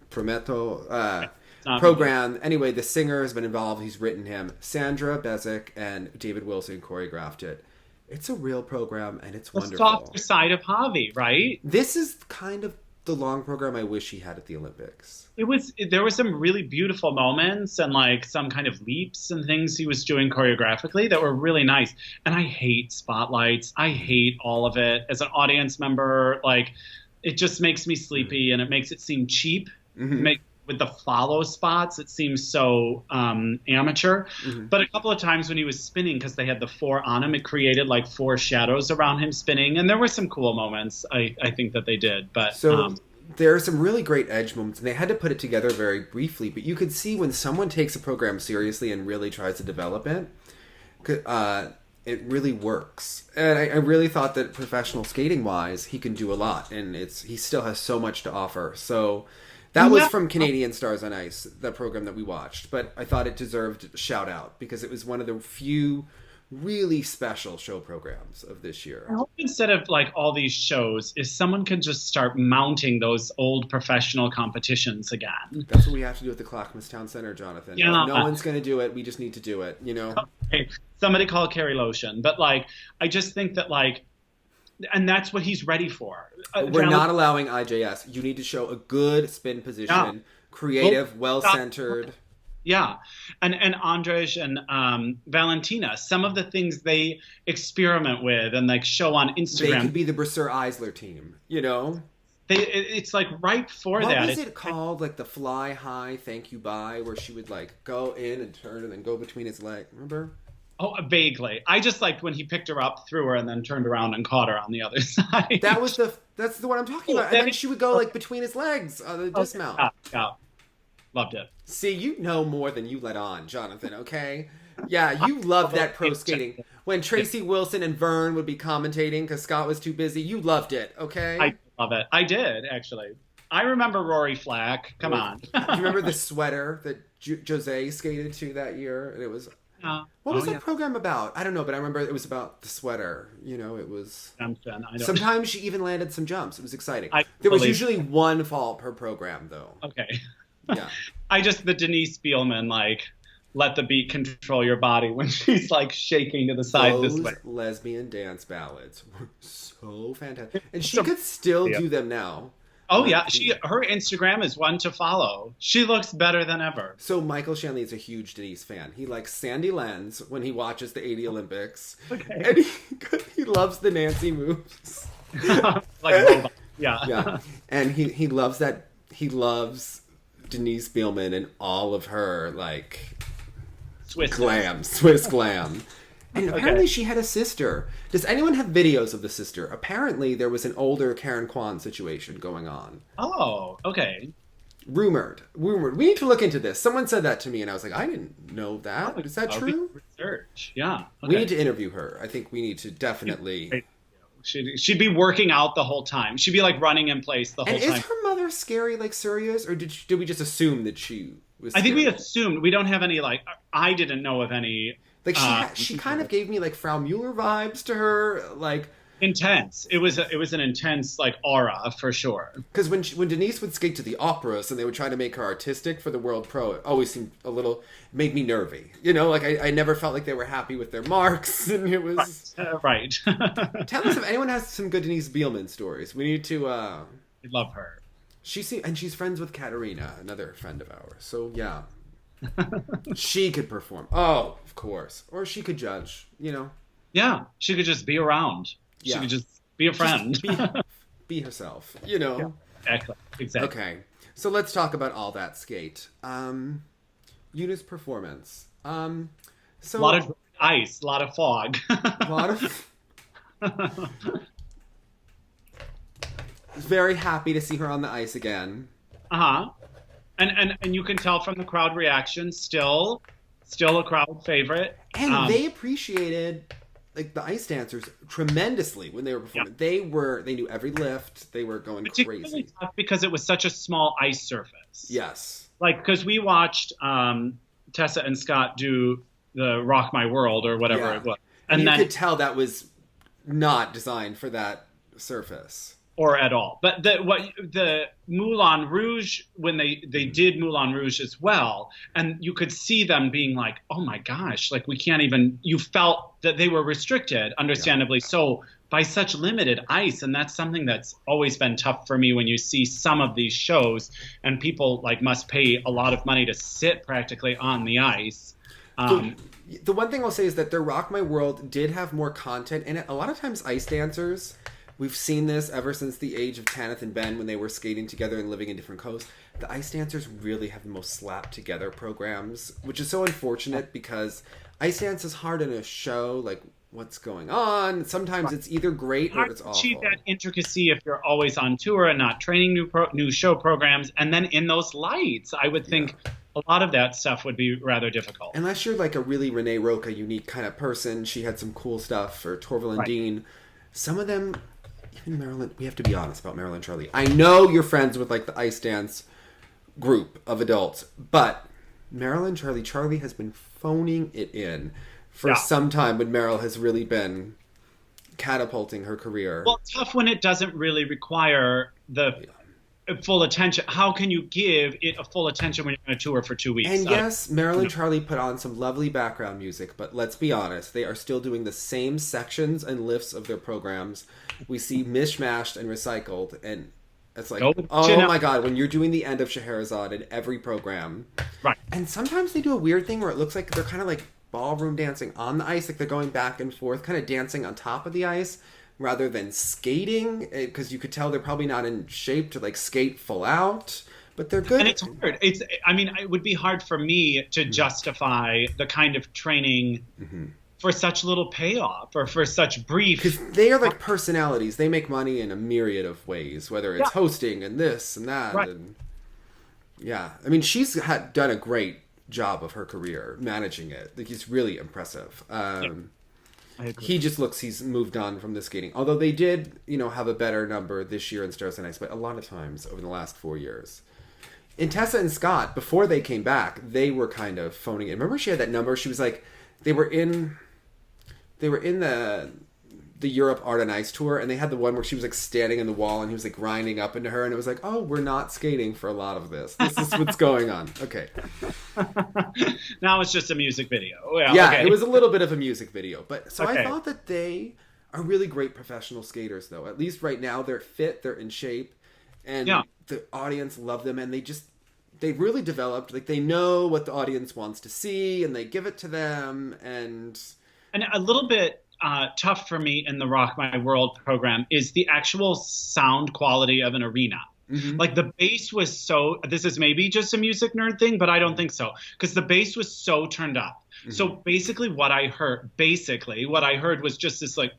Prometo. Program. Anyway, the singer has been involved. He's written him. Sandra Bezic and David Wilson choreographed it. It's a real program, and it's wonderful. The softer side of Javi, right? This is kind of the long program I wish he had at the Olympics. There were some really beautiful moments and like some kind of leaps and things he was doing choreographically that were really nice. And I hate spotlights. I hate all of it. As an audience member, like, it just makes me sleepy, and it makes it seem cheap. Mm-hmm. With the follow spots, it seems so amateur. Mm-hmm. But a couple of times when he was spinning, because they had the 4 on him, it created like 4 shadows around him spinning. And there were some cool moments, I think, that they did. But there are some really great edge moments, and they had to put it together very briefly. But you could see when someone takes a program seriously and really tries to develop it, it really works. And I really thought that professional skating-wise, he can do a lot. And he still has so much to offer. So... That was from Canadian Stars on Ice, the program that we watched. But I thought it deserved a shout-out because it was one of the few really special show programs of this year. I hope instead of like all these shows, if someone could just start mounting those old professional competitions again. That's what we have to do at the Clackamas Town Center, Jonathan. Yeah. No one's going to do it. We just need to do it, you know? Okay. Somebody call Carrie Lotion. But like, I just think that like, and that's what he's ready for. We're not allowing IJS. You need to show a good spin position, creative, well-centered. Yeah. And Andrej and Valentina, some of the things they experiment with and like show on Instagram. They could be the Brasseur Eisler team, you know? It's like right for that. What was it called? Like the fly high, thank you, bye, where she would like go in and turn and then go between his legs. Remember? Oh, vaguely. I just liked when he picked her up, threw her, and then turned around and caught her on the other side. That's the one I'm talking about. And then she would go like between his legs on the dismount. Yeah. Loved it. See, you know more than you let on, Jonathan, okay? Yeah, you loved that pro skating. When Tracy Wilson and Vern would be commentating because Scott was too busy, you loved it, okay? I love it. I did, actually. I remember Rory Flack. Come on. Do you remember the sweater that Jose skated to that year? And it was... what was that program about? I don't know, but I remember it was about the sweater. You know, it was... Sometimes she even landed some jumps. It was exciting. There was usually one fault per program, though. Okay. Yeah. The Denise Spielman, like, let the beat control your body when she's, like, shaking to the side this way. Lesbian dance ballads were so fantastic. And she could still do them now. Oh, yeah. Her Instagram is one to follow. She looks better than ever. So Michael Shanley is a huge Denise fan. He likes Sandy Lenz when he watches the 80 Olympics. Okay. And he loves the Nancy moves. Yeah. And he loves that. He loves Denise Spielman and all of her, like, Swiss glam. And apparently she had a sister. Does anyone have videos of the sister? Apparently there was an older Karen Kwan situation going on. Oh, okay. Rumored. We need to look into this. Someone said that to me and I was like, I didn't know that. Is that true? Research. Yeah. Okay. We need to interview her. I think we need to definitely... She'd be working out the whole time. She'd be like running in place the whole time. And is her mother scary like Surya is? Or did we just assume that she was scary? I think we assumed. We don't have any, like... I didn't know of any... Like she kind of gave me like Frau Mueller vibes to her, like intense. It was an intense like aura for sure. Because when Denise would skate to the operas and they would try to make her artistic for the World Pro, it always seemed made me nervy. You know, like I never felt like they were happy with their marks, and it was right. Tell us if anyone has some good Denise Spielman stories. We need to. I love her. She's friends with Katerina, another friend of ours. So yeah. She could perform. Oh, of course. Or she could judge, you know. Yeah, she could just be around. Yeah. She could just be a friend. Be herself, you know. Yeah, exactly. Okay, so let's talk about all that skate. Yuna's performance. So a lot of ice, a lot of fog. A lot of... Very happy to see her on the ice again. Uh-huh. And you can tell from the crowd reaction, still a crowd favorite. And they appreciated like the ice dancers tremendously when they were performing. Yeah. They knew every lift. They were going crazy. Tough because it was such a small ice surface. Yes. Like, because we watched Tessa and Scott do the Rock My World or whatever it was. And you could tell that was not designed for that surface. Or at all. But the Moulin Rouge, when they did Moulin Rouge as well, and you could see them being like, oh my gosh, like we can't even, you felt that they were restricted, understandably so, by such limited ice. And that's something that's always been tough for me when you see some of these shows and people like must pay a lot of money to sit practically on the ice. The one thing I'll say is that their Rock My World did have more content in it. A lot of times ice dancers... We've seen this ever since the age of Tanith and Ben when they were skating together and living in different coasts. The ice dancers really have the most slapped together programs, which is so unfortunate because ice dance is hard in a show, like what's going on. Sometimes it's either great or it's awful. Achieve that intricacy if you're always on tour and not training new show programs. And then in those lights, I would think a lot of that stuff would be rather difficult. Unless you're like a really Renee Roca unique kind of person. She had some cool stuff, or Torval and Dean. Some of them... Even Marilyn, we have to be honest about Marilyn Charlie. I know you're friends with like the ice dance group of adults, but Marilyn Charlie has been phoning it in for some time when Meryl has really been catapulting her career. Well, tough when it doesn't really require the full attention. How can you give it a full attention when you're on a tour for 2 weeks? And yes, Marilyn Charlie put on some lovely background music, but let's be honest, they are still doing the same sections and lifts of their programs. We see mishmashed and recycled, and it's like, oh my god, when you're doing the end of Scheherazade in every program. Right. And sometimes they do a weird thing where it looks like they're kind of like ballroom dancing on the ice, like they're going back and forth, kind of dancing on top of the ice, rather than skating, because you could tell they're probably not in shape to like skate full out, but they're good. And it's hard. It would be hard for me to justify the kind of training for such little payoff or for such brief. Because they are like personalities. They make money in a myriad of ways, whether it's hosting and this and that. Right. And yeah, I mean, she's done a great job of her career managing it. Like, he's really impressive. He just looks, he's moved on from the skating. Although they did, have a better number this year in Stars and Ice, but a lot of times over the last 4 years. In Tessa and Scott, before they came back, they were kind of phoning it. Remember she had that number? She was like, they were in the Europe Art and Ice tour, and they had the one where she was like standing in the wall and he was like grinding up into her, and it was like, oh, we're not skating for a lot of this. This is what's going on. Okay. Now it's just a music video. Yeah, okay. It was a little bit of a music video. But so Okay. I thought that they are really great professional skaters, though. At least right now, they're fit, they're in shape, and the audience love them, and they really developed, like, they know what the audience wants to see, and they give it to them, and a little bit tough for me in the Rock My World program is the actual sound quality of an arena. Mm-hmm. Like, the bass was so, this is maybe just a music nerd thing, but I don't think so, because the bass was so turned up. Mm-hmm. So basically what I heard was just this like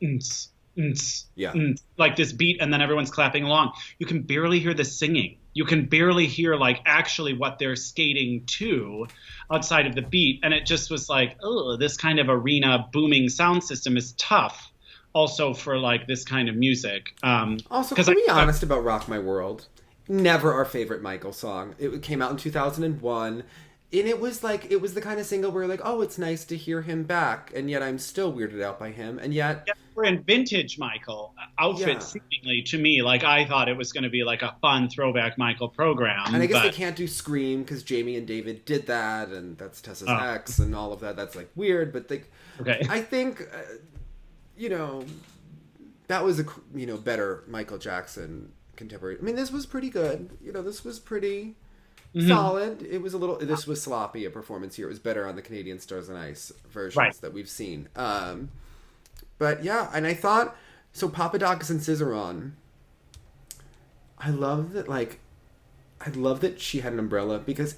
like this beat, and then everyone's clapping along. You can barely hear the singing. You can barely hear like actually what they're skating to outside of the beat. And it just was like, oh, this kind of arena booming sound system is tough also for like this kind of music. Also, can we be honest about Rock My World? Never our favorite Michael song. It came out in 2001. And it was the kind of single where you're like, oh, it's nice to hear him back. And yet I'm still weirded out by him. And yet... Yeah, we're in vintage Michael outfits, seemingly, to me. Like, I thought it was going to be like a fun throwback Michael program. And I guess they can't do Scream because Jamie and David did that. And that's Tessa's ex and all of that. That's, like, weird. But I think, that was a, better Michael Jackson contemporary. I mean, this was pretty good. This was pretty... Mm-hmm. Solid. It was this was sloppy, a performance here. It was better on the Canadian Stars and Ice versions that we've seen. But yeah, and I thought, so Papadakis and Scissoron, I love that she had an umbrella, because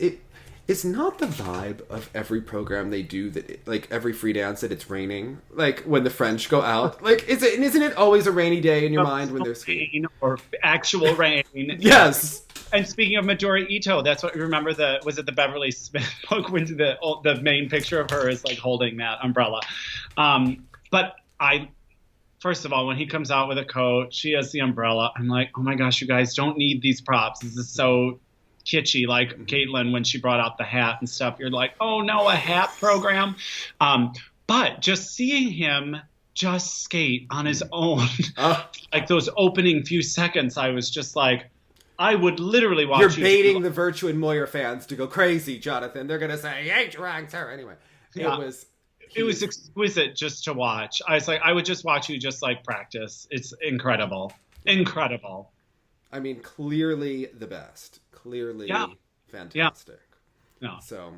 it's not the vibe of every program they do that, like every free dance, that it's raining. Like when the French go out, like isn't it always a rainy day in your mind when there's rain or actual rain? Yes. And speaking of Midori Ito, that's what, remember was it the Beverly Smith book when the main picture of her is like holding that umbrella. But first of all, when he comes out with a coat, she has the umbrella. I'm like, oh my gosh, you guys don't need these props. This is so kitschy. Like Caitlin, when she brought out the hat and stuff, you're like, oh no, a hat program. But just seeing him just skate on his own, like those opening few seconds, I was just like, I would literally watch. You're baiting the Virtue and Moyer fans to go crazy, Jonathan. They're gonna say, "Hey, drugs her." Anyway, it was exquisite just to watch. I was like, I would just watch you just like practice. It's incredible. I mean, clearly the best. Clearly fantastic. Yeah. No. So,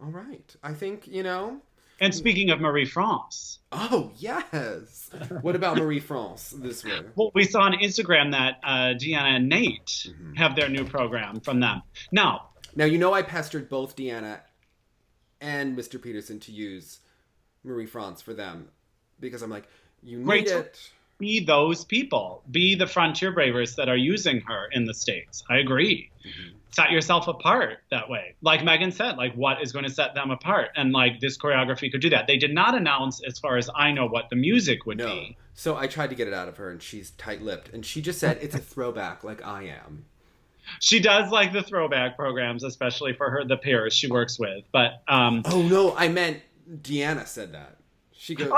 all right. I think And speaking of Marie France. Oh, yes. What about Marie France this week? Well, we saw on Instagram that Deanna and Nate have their new program from them. Now, I pestered both Deanna and Mr. Peterson to use Marie France for them, because I'm like, you need it. Be those people. Be the frontier bravers that are using her in the States. I agree. Mm-hmm. Set yourself apart that way. Like Megan said, like, what is going to set them apart? And like this choreography could do that. They did not announce, as far as I know, what the music would be. So I tried to get it out of her, and she's tight-lipped. And she just said it's a throwback, like I am. She does like the throwback programs, especially for the peers she works with. But oh no, I meant Deanna said that. She goes.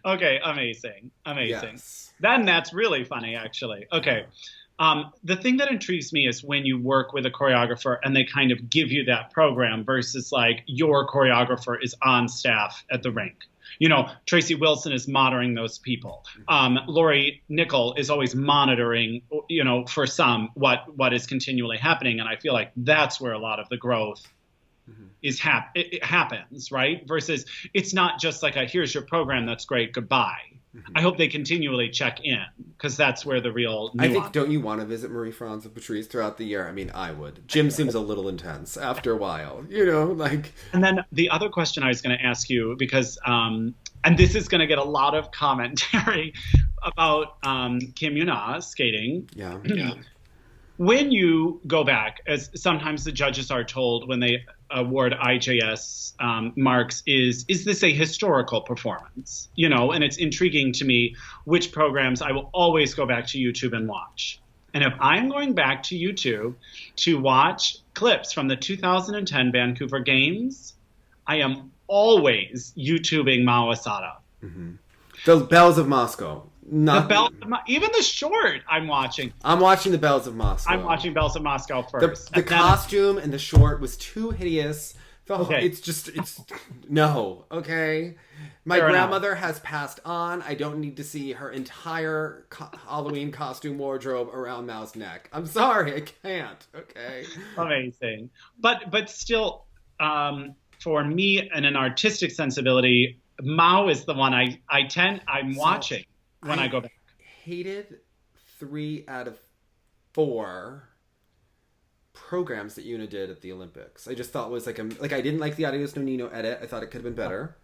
Okay, amazing. Yes. Then that's really funny, actually. Okay. The thing that intrigues me is when you work with a choreographer and they kind of give you that program versus like your choreographer is on staff at the rink. Tracy Wilson is monitoring those people. Lori Nickel is always monitoring, for some what is continually happening. And I feel like that's where a lot of the growth it happens, right? Versus it's not just like here's your program, that's great, goodbye. I hope they continually check in, because that's where the real I nuance. think, don't you want to visit Marie France and Patrice throughout the year? I mean, I would. Jim seems a little intense after a while, you know, like. And then the other question I was going to ask you, because, and this is going to get a lot of commentary about Kim Yuna skating. Yeah. When you go back, as sometimes the judges are told when they award IJS marks, is this a historical performance? You know, and it's intriguing to me which programs I will always go back to YouTube and watch. And if I'm going back to YouTube to watch clips from the 2010 Vancouver Games, I am always YouTubing Mao Asada. Mm-hmm. The Bells of Moscow. Even the short I'm watching. I'm watching the Bells of Moscow. I'm watching Bells of Moscow first. The costume and the short was too hideous. Okay. It's no, okay? My grandmother has passed on. I don't need to see her entire Halloween costume wardrobe around Mao's neck. I'm sorry, I can't, okay? Amazing. But still, for me and an artistic sensibility, Mao is the one I'm watching when I go back. Hated 3 out of 4 programs that Yuna did at the Olympics. I just thought it was like I didn't like the Adios No Nino edit. I thought it could have been better.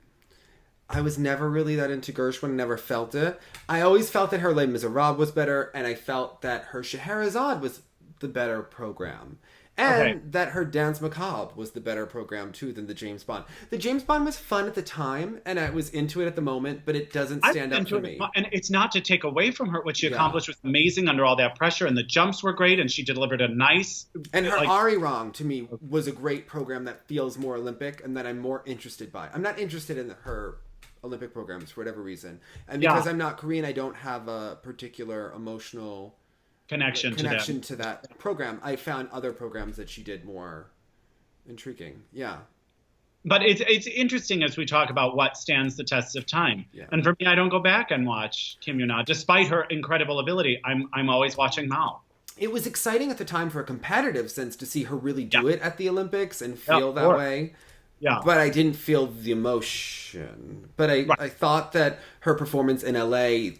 I was never really that into Gershwin, never felt it. I always felt that her Les Miserables was better, and I felt that her Scheherazade was the better program. And that her Dance Macabre was the better program, too, than the James Bond. The James Bond was fun at the time, and I was into it at the moment, but it doesn't stand up for me. And it's not to take away from her. What she accomplished was amazing under all that pressure, and the jumps were great, and she delivered a nice... And her Arirang, to me, was a great program that feels more Olympic, and that I'm more interested by. I'm not interested in her Olympic programs for whatever reason. And because I'm not Korean, I don't have a particular emotional... connection to that program. I found other programs that she did more intriguing. Yeah. But it's interesting as we talk about what stands the test of time. Yeah. And for me, I don't go back and watch Kim Yuna. Despite her incredible ability, I'm always watching Mao. It was exciting at the time for a competitive sense to see her really do it at the Olympics and feel that way. Yeah. But I didn't feel the emotion. But I thought that her performance in LA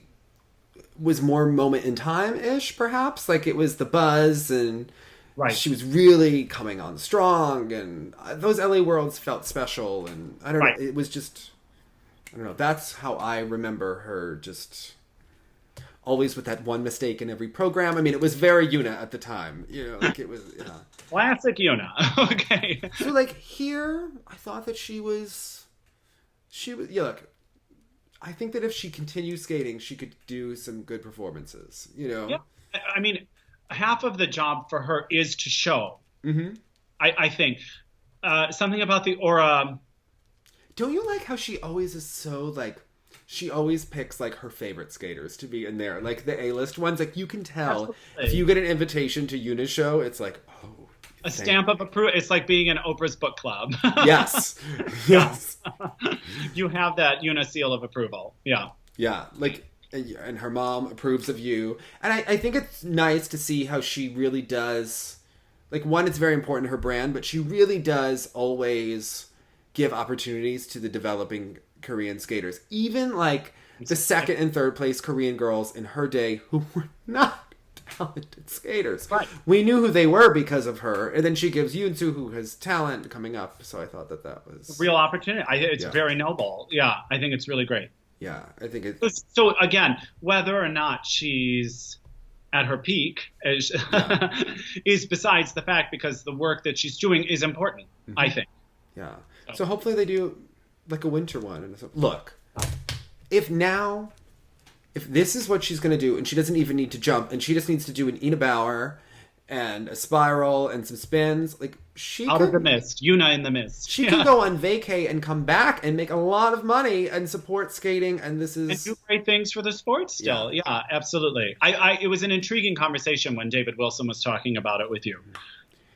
was more moment in time-ish, perhaps. Like, it was the buzz, and she was really coming on strong, and those LA Worlds felt special, and I don't know, it was just, I don't know, that's how I remember her, just always with that one mistake in every program. I mean, it was very Yuna at the time, you know, like it was, Classic Yuna. Okay. So, like, here, I thought that she was, look, I think that if she continues skating, she could do some good performances, you know? Yeah. I mean, half of the job for her is to show. Mm-hmm. I think. Something about the aura. Don't you like how she always is so, like, she always picks, like, her favorite skaters to be in there? Like, the A-list ones, like, you can tell. Absolutely. If you get an invitation to Yuna's show, it's like, oh. A stamp of approval. It's like being in Oprah's book club. Yes. Yes. You have that Yuna seal of approval. Yeah. Yeah. Like, and her mom approves of you. And I think it's nice to see how she really does, like, one, it's very important to her brand, but she really does always give opportunities to the developing Korean skaters. Even, like, the second and third place Korean girls in her day who were not talented skaters. Right. We knew who they were because of her, and then she gives Yoonsu, who has talent coming up. So I thought that was a real opportunity. It's very noble. Yeah, I think it's really great. Yeah, I think it's... So again, whether or not she's at her peak is besides the fact, because the work that she's doing is important. Mm-hmm. I think. Yeah. So hopefully they do like a winter one. Look, if this is what she's going to do, and she doesn't even need to jump, and she just needs to do an Ina Bauer and a spiral and some spins, like, out of the mist, Yuna in the mist. She can go on vacay and come back and make a lot of money and support skating, and do great things for the sport still. Yeah, absolutely. It was an intriguing conversation when David Wilson was talking about it with you,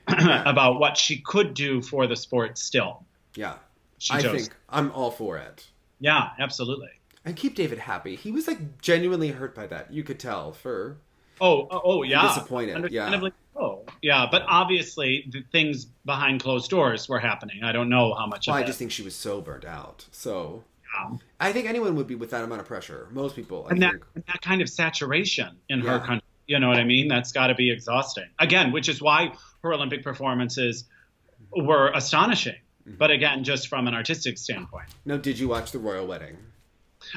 about what she could do for the sport still. Yeah, I think I'm all for it. Yeah, absolutely. And keep David happy. He was, like, genuinely hurt by that. You could tell for... Oh, yeah. Disappointed, understandably so. Yeah, but obviously the things behind closed doors were happening. I don't know how much of I just think she was so burnt out. So... Yeah. I think anyone would be with that amount of pressure. Most people, I And think. that kind of saturation in her Yeah. country. You know what I mean? That's got to be exhausting. Again, which is why her Olympic performances were astonishing. But again, just from an artistic standpoint. Now, did you watch the royal wedding?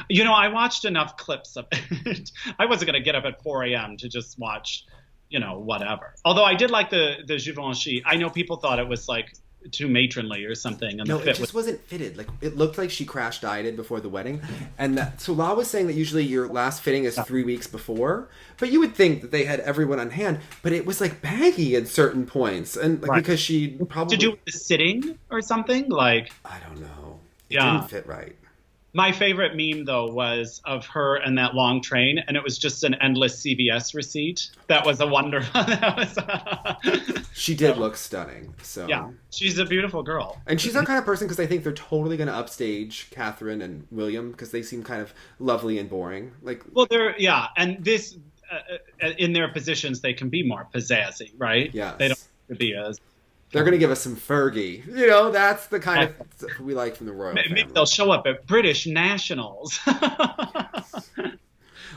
You know, I watched enough clips of it. I wasn't going to get up at 4 a.m. to just watch, you know, whatever. Although I did like the Givenchy. I know people thought it was like too matronly or something. And No, the it fit just wasn't fitted. Like, it looked like she crash dieted before the wedding. And so La was saying that usually your last fitting is 3 weeks before. But you would think that they had everyone on hand. But it was like baggy at certain points. And like, Right. because she probably... to do with the sitting or something. Like, I don't know. It Yeah. didn't fit right. my favorite meme though was of her and that long train, and it was just an endless CVS receipt. That was a wonder. That was, She did look stunning. So yeah, she's a beautiful girl. And she's that kind of person because I think they're totally going to upstage Catherine and William because they seem kind of lovely and boring. Like, Well, and this in their positions they can be more pizzazzy, right? Yes. They don't have to be as. they're going to give us some Fergie. You know, that's the kind of stuff we like from the royal Maybe family. they'll show up at British nationals.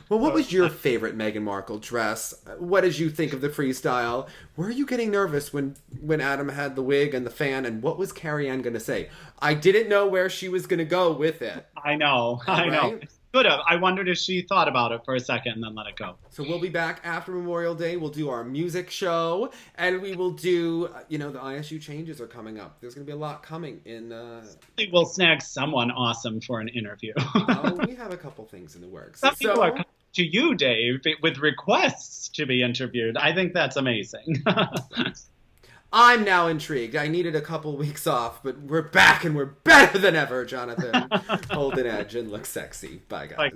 Well, what was your favorite Meghan Markle dress? What did you think of the freestyle? Were you getting nervous when Adam had the wig and the fan? And what was Carrie Ann going to say? I didn't know where she was going to go with it. I know. Right? Could have. I wondered if she thought about it for a second and then let it go. So we'll be back after Memorial Day. We'll do our music show, and we will do, the ISU changes are coming up. There's going to be a lot coming in. We'll snag someone awesome for an interview. We have a couple things in the works. Some people are coming to you, Dave, with requests to be interviewed. I think that's amazing. I'm now intrigued. I needed a couple weeks off, but we're back and we're better than ever, Jonathan. Hold an edge and look sexy. Bye, guys. Bye.